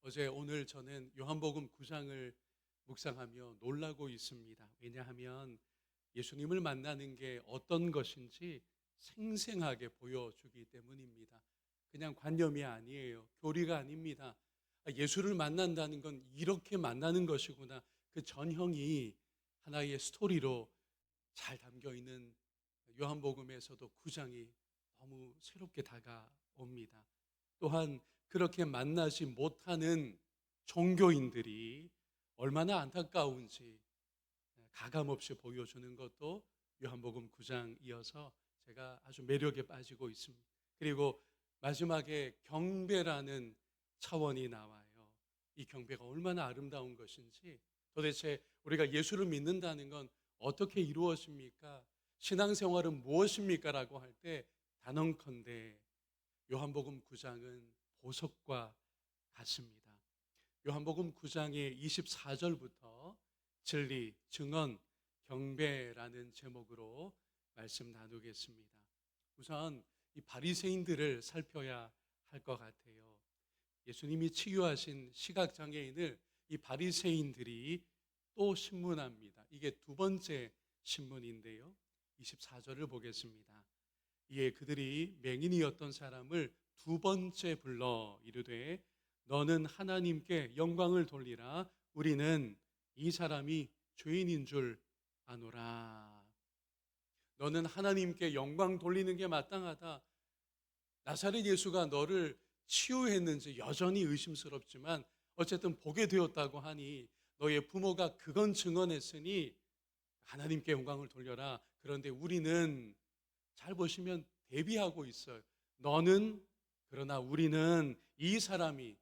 오늘 저는 요한복음 9장을 묵상하며 놀라고 있습니다. 왜냐하면 예수님을 만나는 게 어떤 것인지 생생하게 보여주기 때문입니다. 그냥 관념이 아니에요. 교리가 아닙니다. 예수를 만난다는 건 이렇게 만나는 것이구나. 그 전형이 하나의 스토리로 잘 담겨 있는 요한복음에서도 9장이 너무 새롭게 다가옵니다. 또한 그렇게 만나지 못하는 종교인들이 얼마나 안타까운지 가감없이 보여주는 것도 요한복음 9장 이어서 제가 아주 매력에 빠지고 있습니다. 그리고 마지막에 경배라는 차원이 나와요. 이 경배가 얼마나 아름다운 것인지, 도대체 우리가 예수를 믿는다는 건 어떻게 이루어집니까? 신앙생활은 무엇입니까? 라고 할 때 단언컨대 요한복음 9장은 보석과 같습니다. 요한복음 9장의 24절부터 진리, 증언, 경배라는 제목으로 말씀 나누겠습니다. 우선 이 바리새인들을 살펴야 할 것 같아요. 예수님이 치유하신 시각장애인을 이 바리새인들이 또 신문합니다. 이게 두 번째 신문인데요. 24절을 보겠습니다. 이에 그들이 맹인이었던 사람을 두 번째 불러 이르되 너는 하나님께 영광을 돌리라. 우리는 이 사람이 죄인인 줄 아노라. 너는 하나님께 영광 돌리는 게 마땅하다. 나사렛 예수가 너를 치유했는지 여전히 의심스럽지만 어쨌든 보게 되었다고 하니 너의 부모가 그건 증언했으니 하나님께 영광을 돌려라. 그런데 우리는 잘 보시면 대비하고 있어요. 너는, 그러나 우리는 이 사람은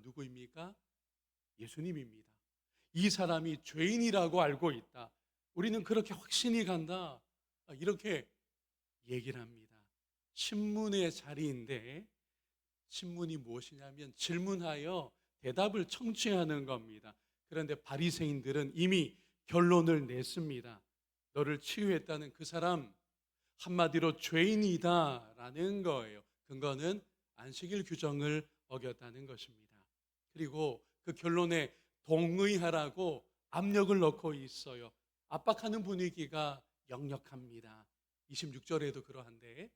누구입니까? 예수님입니다. 이 사람이 죄인이라고 알고 있다. 우리는 그렇게 확신이 간다. 이렇게 얘기를 합니다. 신문의 자리인데 신문이 무엇이냐면 질문하여 대답을 청취하는 겁니다. 그런데 바리새인들은 이미 결론을 냈습니다. 너를 치유했다는 그 사람 한마디로 죄인이다라는 거예요. 근거는 안식일 규정을 어겼다는 것입니다. 그리고 그 결론에 동의하라고 압력을 넣고 있어요. 압박하는 분위기가 역력합니다. 26절에도 그러한데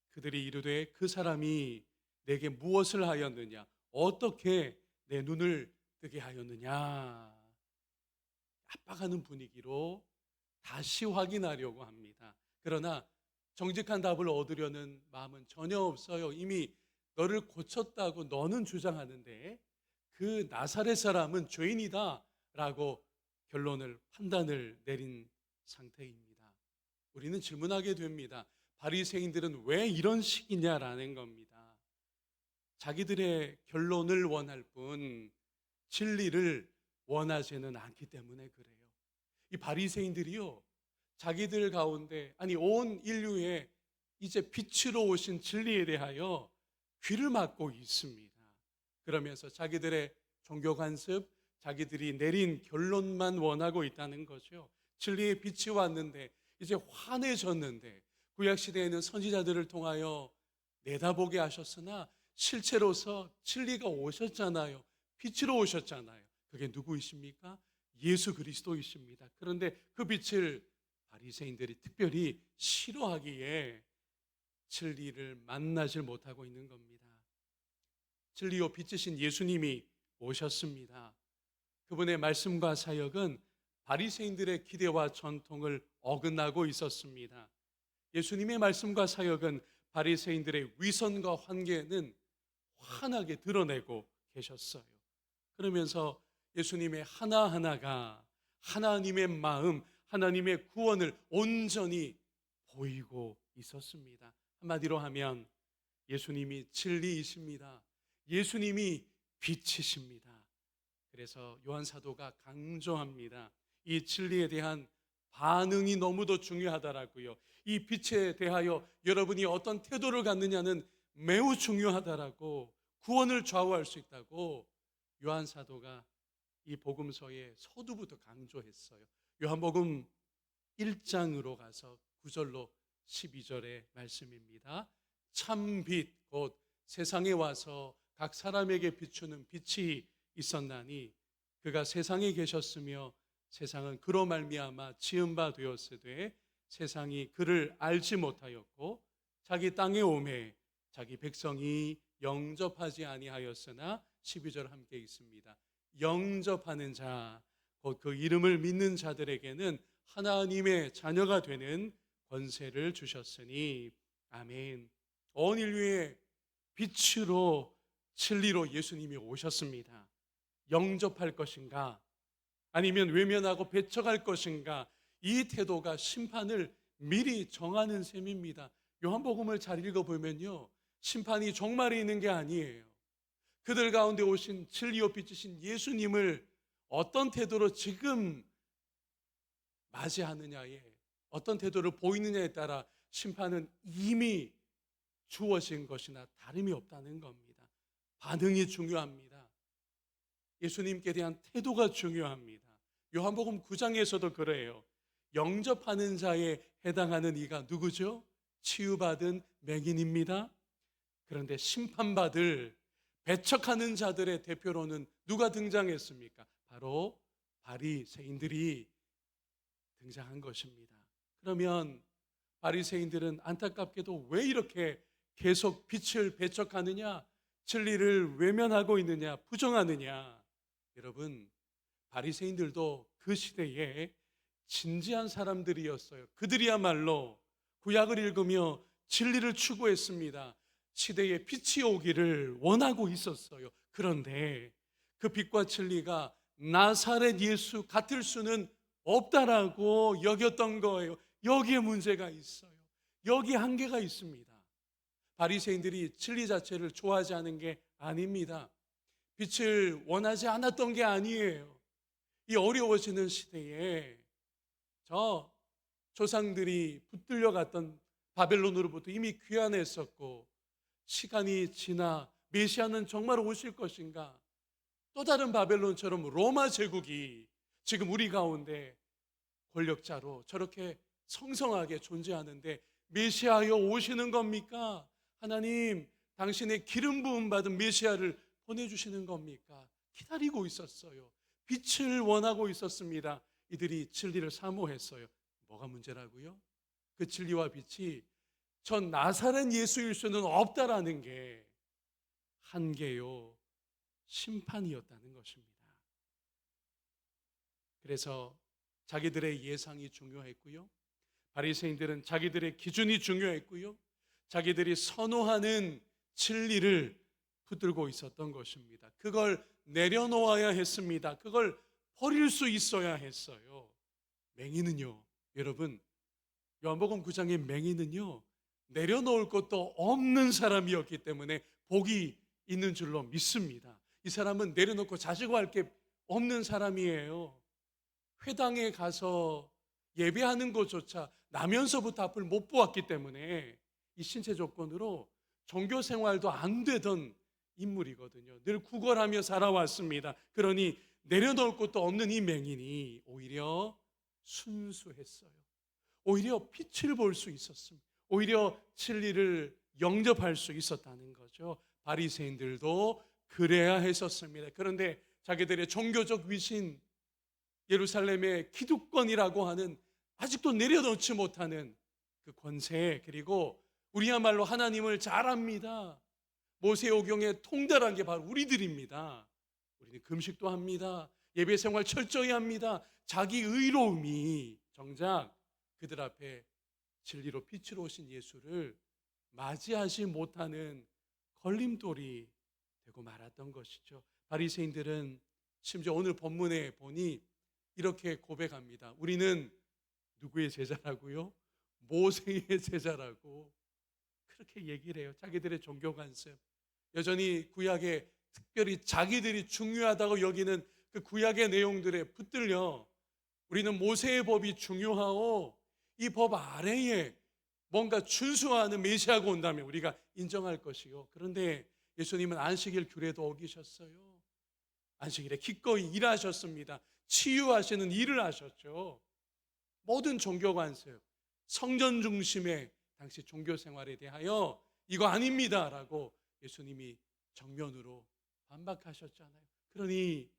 그들이 이르되 그 사람이 내게 무엇을 하였느냐? 어떻게 내 눈을 뜨게 하였느냐? 압박하는 분위기로 다시 확인하려고 합니다. 그러나 정직한 답을 얻으려는 마음은 전혀 없어요. 이미 너를 고쳤다고 너는 주장하는데 그 나사렛 사람은 죄인이다 라고 판단을 내린 상태입니다. 우리는 질문하게 됩니다. 바리새인들은 왜 이런 식이냐라는 겁니다. 자기들의 결론을 원할 뿐 진리를 원하지는 않기 때문에 그래요. 이 바리새인들이요, 자기들 가운데 온 인류에 이제 빛으로 오신 진리에 대하여 귀를 막고 있습니다. 그러면서 자기들의 종교 관습, 자기들이 내린 결론만 원하고 있다는 거죠. 진리의 빛이 왔는데 이제 환해졌는데 구약 시대에는 선지자들을 통하여 내다보게 하셨으나 실체로서 진리가 오셨잖아요. 빛으로 오셨잖아요. 그게 누구이십니까? 예수 그리스도이십니다. 그런데 그 빛을 바리새인들이 특별히 싫어하기에 진리를 만나질 못하고 있는 겁니다. 진리요 빛이신 예수님이 오셨습니다. 그분의 말씀과 사역은 바리새인들의 기대와 전통을 어긋나고 있었습니다. 예수님의 말씀과 사역은 바리새인들의 위선과 환개는 환하게 드러내고 계셨어요. 그러면서 예수님의 하나하나가 하나님의 마음, 하나님의 구원을 온전히 보이고 있었습니다. 한마디로 하면 예수님이 진리이십니다. 예수님이 빛이십니다. 그래서 요한 사도가 강조합니다. 이 진리에 대한 반응이 너무도 중요하다라고요. 이 빛에 대하여 여러분이 어떤 태도를 갖느냐는 매우 중요하다라고, 구원을 좌우할 수 있다고 요한 사도가 이 복음서의 서두부터 강조했어요. 요한복음 1장으로 가서 9절로 12절의 말씀입니다. 참 빛 곧 세상에 와서 각 사람에게 비추는 빛이 있었나니 그가 세상에 계셨으며 세상은 그로 말미암아 지은 바 되었으되 세상이 그를 알지 못하였고 자기 땅에 오매 자기 백성이 영접하지 아니하였으나 12절 함께 있습니다. 영접하는 자, 곧 그 이름을 믿는 자들에게는 하나님의 자녀가 되는 권세를 주셨으니 아멘. 온 인류의 빛으로 진리로 예수님이 오셨습니다. 영접할 것인가 아니면 외면하고 배척할 것인가, 이 태도가 심판을 미리 정하는 셈입니다. 요한복음을 잘 읽어보면요, 심판이 종말에 있는 게 아니에요. 그들 가운데 오신 진리요 빛이신 예수님을 어떤 태도로 지금 맞이하느냐에, 어떤 태도를 보이느냐에 따라 심판은 이미 주어진 것이나 다름이 없다는 겁니다. 반응이 중요합니다. 예수님께 대한 태도가 중요합니다. 요한복음 9장에서도 그래요. 영접하는 자에 해당하는 이가 누구죠? 치유받은 맹인입니다. 그런데 심판받을 배척하는 자들의 대표로는 누가 등장했습니까? 바로 바리새인들이 등장한 것입니다. 그러면 바리새인들은 안타깝게도 왜 이렇게 계속 빛을 배척하느냐, 진리를 외면하고 있느냐, 부정하느냐? 여러분, 바리새인들도 그 시대에 진지한 사람들이었어요. 그들이야말로 구약을 읽으며 진리를 추구했습니다. 시대에 빛이 오기를 원하고 있었어요. 그런데 그 빛과 진리가 나사렛 예수 같을 수는 없다라고 여겼던 거예요. 여기에 문제가 있어요. 여기에 한계가 있습니다. 바리새인들이 진리 자체를 좋아하지 않은 게 아닙니다. 빛을 원하지 않았던 게 아니에요. 이 어려워지는 시대에 저 조상들이 붙들려 갔던 바벨론으로부터 이미 귀환했었고, 시간이 지나 메시아는 정말 오실 것인가? 또 다른 바벨론처럼 로마 제국이 지금 우리 가운데 권력자로 저렇게 성성하게 존재하는데 메시아여 오시는 겁니까? 하나님, 당신의 기름 부음 받은 메시아를 보내주시는 겁니까? 기다리고 있었어요. 빛을 원하고 있었습니다. 이들이 진리를 사모했어요. 뭐가 문제라고요? 그 진리와 빛이 전 나사렛 예수일 수는 없다라는 게 한계요, 심판이었다는 것입니다. 그래서 자기들의 예상이 중요했고요, 바리새인들은 자기들의 기준이 중요했고요, 자기들이 선호하는 진리를 붙들고 있었던 것입니다. 그걸 내려놓아야 했습니다. 그걸 버릴 수 있어야 했어요. 맹인은요, 여러분, 요한복음 9장의 맹인은요, 내려놓을 것도 없는 사람이었기 때문에 복이 있는 줄로 믿습니다. 이 사람은 내려놓고 자시고 할 게 없는 사람이에요. 회당에 가서 예배하는 것조차 나면서부터 앞을 못 보았기 때문에 이 신체 조건으로 종교 생활도 안 되던 인물이거든요. 늘 구걸하며 살아왔습니다. 그러니 내려놓을 것도 없는 이 맹인이 오히려 순수했어요. 오히려 빛을 볼 수 있었습니다. 오히려 진리를 영접할 수 있었다는 거죠. 바리새인들도 그래야 했었습니다. 그런데 자기들의 종교적 위신, 예루살렘의 기득권이라고 하는 아직도 내려놓지 못하는 그 권세, 그리고 우리야말로 하나님을 잘 압니다. 모세오경에 통달한 게 바로 우리들입니다. 우리는 금식도 합니다. 예배 생활 철저히 합니다. 자기 의로움이 정작 그들 앞에 진리로 빛으로 오신 예수를 맞이하지 못하는 걸림돌이 되고 말았던 것이죠. 바리새인들은 심지어 오늘 본문에 보니 이렇게 고백합니다. 우리는 누구의 제자라고요? 모세의 제자라고 그렇게 얘기를 해요. 자기들의 종교 관습, 여전히 구약에 특별히 자기들이 중요하다고 여기는 그 구약의 내용들에 붙들려 우리는 모세의 법이 중요하고 이 법 아래에 뭔가 준수하는 메시아가 온다면 우리가 인정할 것이요. 그런데 예수님은 안식일 규례도 어기셨어요. 안식일에 기꺼이 일하셨습니다. 치유하시는 일을 하셨죠. 모든 종교 관습, 성전 중심의 당시 종교 생활에 대하여 이거 아닙니다라고 예수님이 정면으로 반박하셨잖아요. 그러니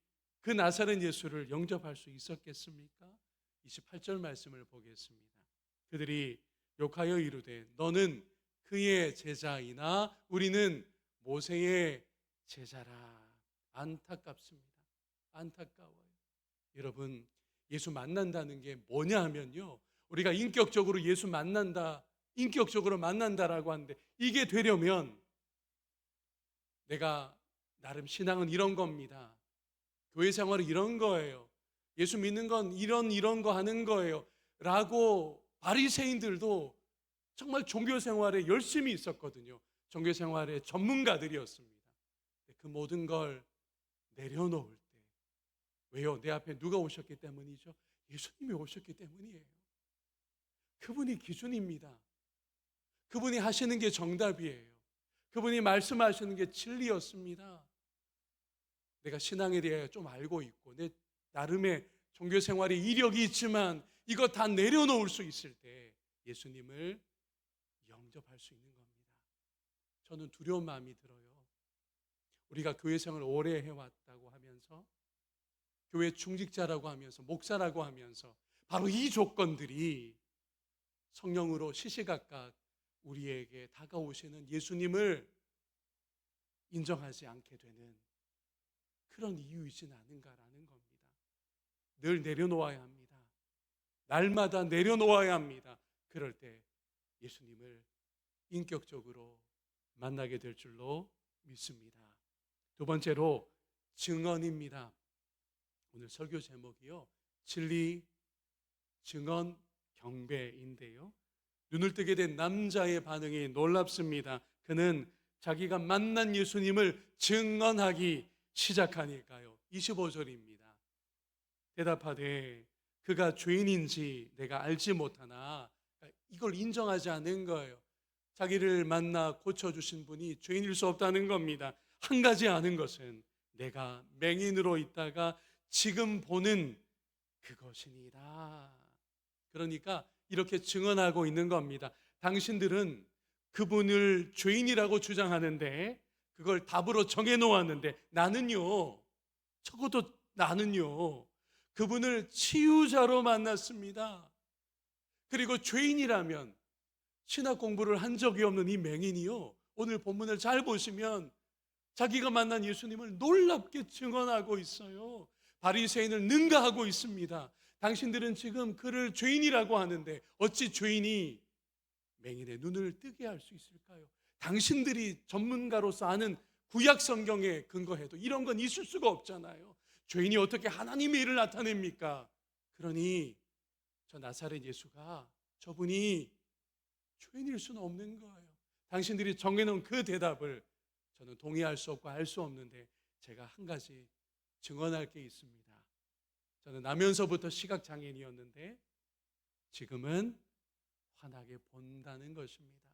그 나사렛 예수를 영접할 수 있었겠습니까? 28절 말씀을 보겠습니다. 그들이 욕하여 이르되 너는 그의 제자이나 우리는 모세의 제자라. 안타깝습니다. 안타까워요. 여러분, 예수 만난다는 게 뭐냐 하면요, 우리가 인격적으로 예수 만난다, 인격적으로 만난다라고 하는데, 이게 되려면 내가 나름 신앙은 이런 겁니다, 교회 생활은 이런 거예요, 예수 믿는 건 이런 거 하는 거예요 라고 바리새인들도 정말 종교 생활에 열심히 있었거든요. 종교 생활의 전문가들이었습니다. 그 모든 걸 내려놓을 때, 왜요? 내 앞에 누가 오셨기 때문이죠? 예수님이 오셨기 때문이에요. 그분이 기준입니다. 그분이 하시는 게 정답이에요. 그분이 말씀하시는 게 진리였습니다. 내가 신앙에 대해 좀 알고 있고 내 나름의 종교 생활에 이력이 있지만 이거 다 내려놓을 수 있을 때 예수님을 영접할 수 있는 겁니다. 저는 두려운 마음이 들어요. 우리가 교회 생활을 오래 해왔다고 하면서, 교회 중직자라고 하면서, 목사라고 하면서 바로 이 조건들이 성령으로 시시각각 우리에게 다가오시는 예수님을 인정하지 않게 되는 그런 이유이진 않은가라는 겁니다. 늘 내려놓아야 합니다. 날마다 내려놓아야 합니다. 그럴 때 예수님을 인격적으로 만나게 될 줄로 믿습니다. 두 번째로 증언입니다. 오늘 설교 제목이요, 진리, 증언, 경배인데요, 눈을 뜨게 된 남자의 반응이 놀랍습니다. 그는 자기가 만난 예수님을 증언하기 시작하니까요. 25절입니다. 대답하되 그가 죄인인지 내가 알지 못하나, 이걸 인정하지 않는 거예요. 자기를 만나 고쳐주신 분이 죄인일 수 없다는 겁니다. 한 가지 아는 것은 내가 맹인으로 있다가 지금 보는 그것이니라. 그러니까 이렇게 증언하고 있는 겁니다. 당신들은 그분을 죄인이라고 주장하는데 그걸 답으로 정해놓았는데 나는요, 적어도 나는요, 그분을 치유자로 만났습니다. 그리고 죄인이라면, 신학 공부를 한 적이 없는 이 맹인이요, 오늘 본문을 잘 보시면 자기가 만난 예수님을 놀랍게 증언하고 있어요. 바리새인을 능가하고 있습니다. 당신들은 지금 그를 죄인이라고 하는데 어찌 죄인이 맹인의 눈을 뜨게 할 수 있을까요? 당신들이 전문가로서 아는 구약 성경에 근거해도 이런 건 있을 수가 없잖아요. 죄인이 어떻게 하나님의 일을 나타냅니까? 그러니 저 나사렛 예수가, 저분이 죄인일 수는 없는 거예요. 당신들이 정해놓은 그 대답을 저는 동의할 수 없고 알 수 없는데 제가 한 가지 증언할 게 있습니다. 저는 나면서부터 시각장애인이었는데 지금은 환하게 본다는 것입니다.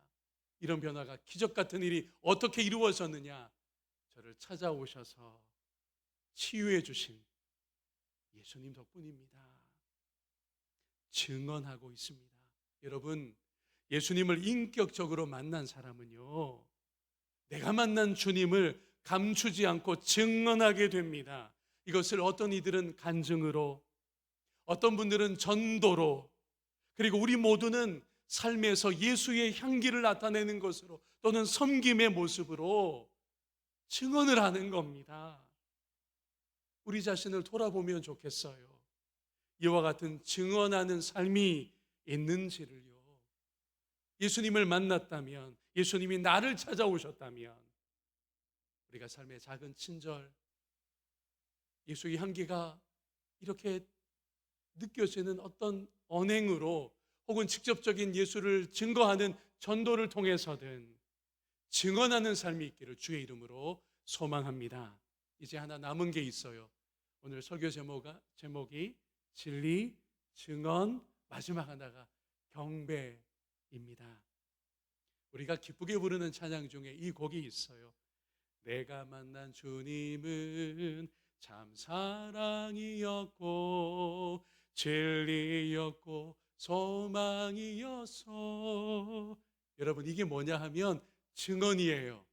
이런 변화가, 기적 같은 일이 어떻게 이루어졌느냐? 저를 찾아오셔서 치유해 주신 예수님 덕분입니다. 증언하고 있습니다. 여러분, 예수님을 인격적으로 만난 사람은요, 내가 만난 주님을 감추지 않고 증언하게 됩니다. 이것을 어떤 이들은 간증으로, 어떤 분들은 전도로, 그리고 우리 모두는 삶에서 예수의 향기를 나타내는 것으로 또는 섬김의 모습으로 증언을 하는 겁니다. 우리 자신을 돌아보면 좋겠어요. 이와 같은 증언하는 삶이 있는지를요. 예수님을 만났다면, 예수님이 나를 찾아오셨다면 우리가 삶의 작은 친절, 예수의 향기가 이렇게 느껴지는 어떤 언행으로 혹은 직접적인 예수를 증거하는 전도를 통해서든 증언하는 삶이 있기를 주의 이름으로 소망합니다. 이제 하나 남은 게 있어요. 오늘 설교 제목이 진리, 증언, 마지막 하나가 경배입니다. 우리가 기쁘게 부르는 찬양 중에 이 곡이 있어요. 내가 만난 주님은 참 사랑이었고 진리였고 소망이었어. 여러분, 이게 뭐냐 하면 증언이에요.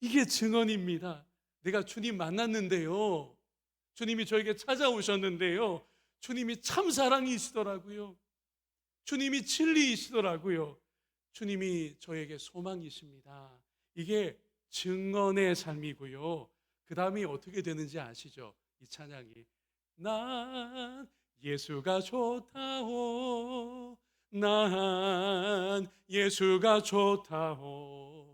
이게 증언입니다. 내가 주님 만났는데요. 주님이 저에게 찾아오셨는데요. 주님이 참 사랑이시더라고요. 주님이 진리이시더라고요. 주님이 저에게 소망이십니다. 이게 증언의 삶이고요. 그 다음이 어떻게 되는지 아시죠? 이 찬양이 난 예수가 좋다오, 난 예수가 좋다오.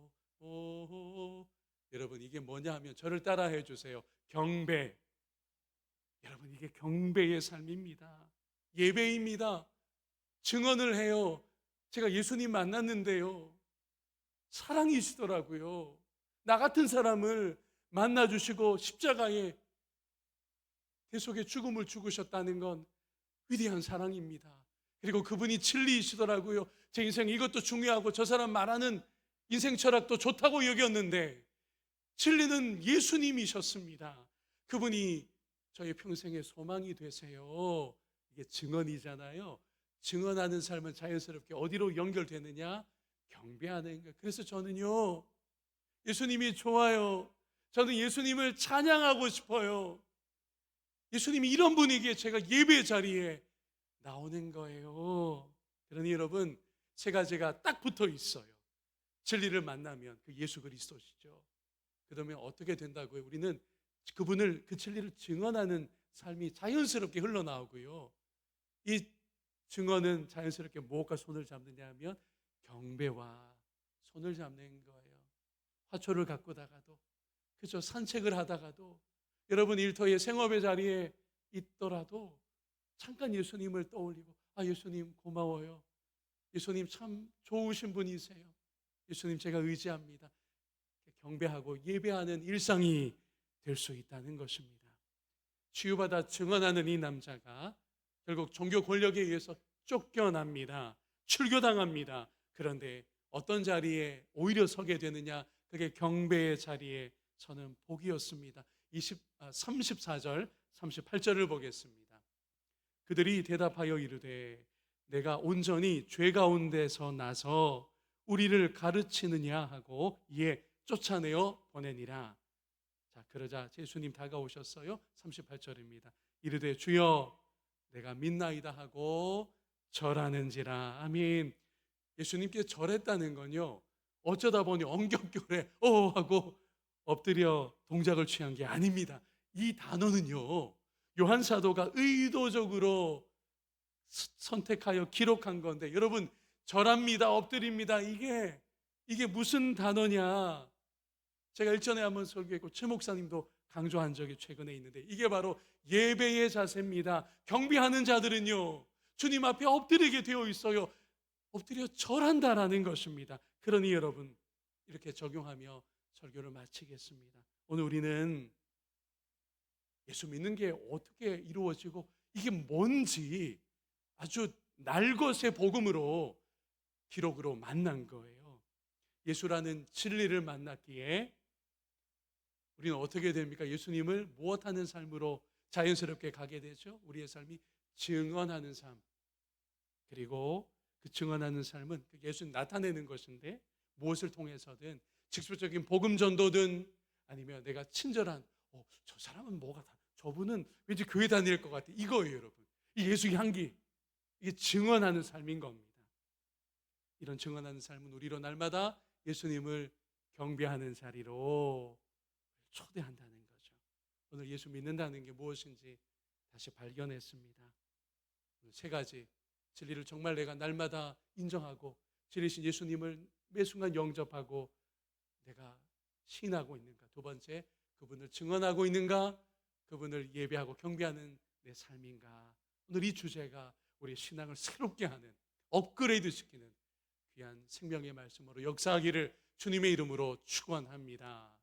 여러분 이게 뭐냐 하면 저를 따라해 주세요. 경배. 여러분 이게 경배의 삶입니다. 예배입니다. 증언을 해요. 제가 예수님 만났는데요. 사랑이시더라고요. 나 같은 사람을 만나주시고 십자가에 대속의 죽음을 죽으셨다는 건 위대한 사랑입니다. 그리고 그분이 진리이시더라고요. 제 인생 이것도 중요하고 저 사람 말하는 인생 철학도 좋다고 여겼는데 진리는 예수님이셨습니다. 그분이 저의 평생의 소망이 되세요. 이게 증언이잖아요. 증언하는 삶은 자연스럽게 어디로 연결되느냐? 경배하는 것. 그래서 저는요, 예수님이 좋아요. 저는 예수님을 찬양하고 싶어요. 예수님이 이런 분위기에 제가 예배 자리에 나오는 거예요. 그러니 여러분, 세 가지가 딱 붙어 있어요. 진리를 만나면 그 예수 그리스도시죠. 그러면 어떻게 된다고요? 우리는 그분을, 그 진리를 증언하는 삶이 자연스럽게 흘러나오고요. 이 증언은 자연스럽게 무엇과 손을 잡느냐 하면 경배와 손을 잡는 거예요. 화초를 가꾸다가도, 그죠? 산책을 하다가도, 여러분 일터의 생업의 자리에 있더라도 잠깐 예수님을 떠올리고, 아, 예수님 고마워요. 예수님 참 좋으신 분이세요. 예수님 제가 의지합니다. 경배하고 예배하는 일상이 될 수 있다는 것입니다. 치유받아 증언하는 이 남자가 결국 종교 권력에 의해서 쫓겨납니다. 출교당합니다. 그런데 어떤 자리에 오히려 서게 되느냐? 그게 경배의 자리에 서는 복이었습니다. 34절, 38절을 보겠습니다. 그들이 대답하여 이르되 내가 온전히 죄 가운데서 나서 우리를 가르치느냐 하고 이에 쫓아내어 보내니라. 자, 그러자 예수님 다가오셨어요. 38절입니다. 이르되 주여 내가 믿나이다 하고 절하는지라. 아멘. 예수님께 절했다는 건요, 어쩌다 보니 엄격결에 하고 엎드려 동작을 취한 게 아닙니다. 이 단어는요, 요한 사도가 의도적으로 선택하여 기록한 건데, 여러분 절합니다, 엎드립니다, 이게 무슨 단어냐? 제가 일전에 한번 설교했고 최 목사님도 강조한 적이 최근에 있는데, 이게 바로 예배의 자세입니다. 경배하는 자들은요, 주님 앞에 엎드리게 되어 있어요. 엎드려 절한다라는 것입니다. 그러니 여러분, 이렇게 적용하며 설교를 마치겠습니다. 오늘 우리는 예수 믿는 게 어떻게 이루어지고 이게 뭔지 아주 날것의 복음으로, 기록으로 만난 거예요. 예수라는 진리를 만났기에 우리는 어떻게 됩니까? 예수님을 무엇하는 삶으로 자연스럽게 가게 되죠? 우리의 삶이 증언하는 삶. 그리고 그 증언하는 삶은 예수님 나타내는 것인데, 무엇을 통해서든, 직접적인 복음 전도든 아니면 내가 친절한 저 사람은 뭐가 다, 저분은 왠지 교회 다닐 것 같아, 이거예요. 여러분, 이 예수의 향기, 이게 증언하는 삶인 겁니다. 이런 증언하는 삶은 우리로 날마다 예수님을 경배하는 자리로 초대한다는 거죠. 오늘 예수 믿는다는 게 무엇인지 다시 발견했습니다. 세 가지 진리를 정말 내가 날마다 인정하고 진리신 예수님을 매 순간 영접하고 내가 시인하고 있는가. 두 번째, 그분을 증언하고 있는가, 그분을 예배하고 경배하는 내 삶인가. 오늘 이 주제가 우리의 신앙을 새롭게 하는, 업그레이드 시키는 귀한 생명의 말씀으로 역사하기를 주님의 이름으로 축원합니다.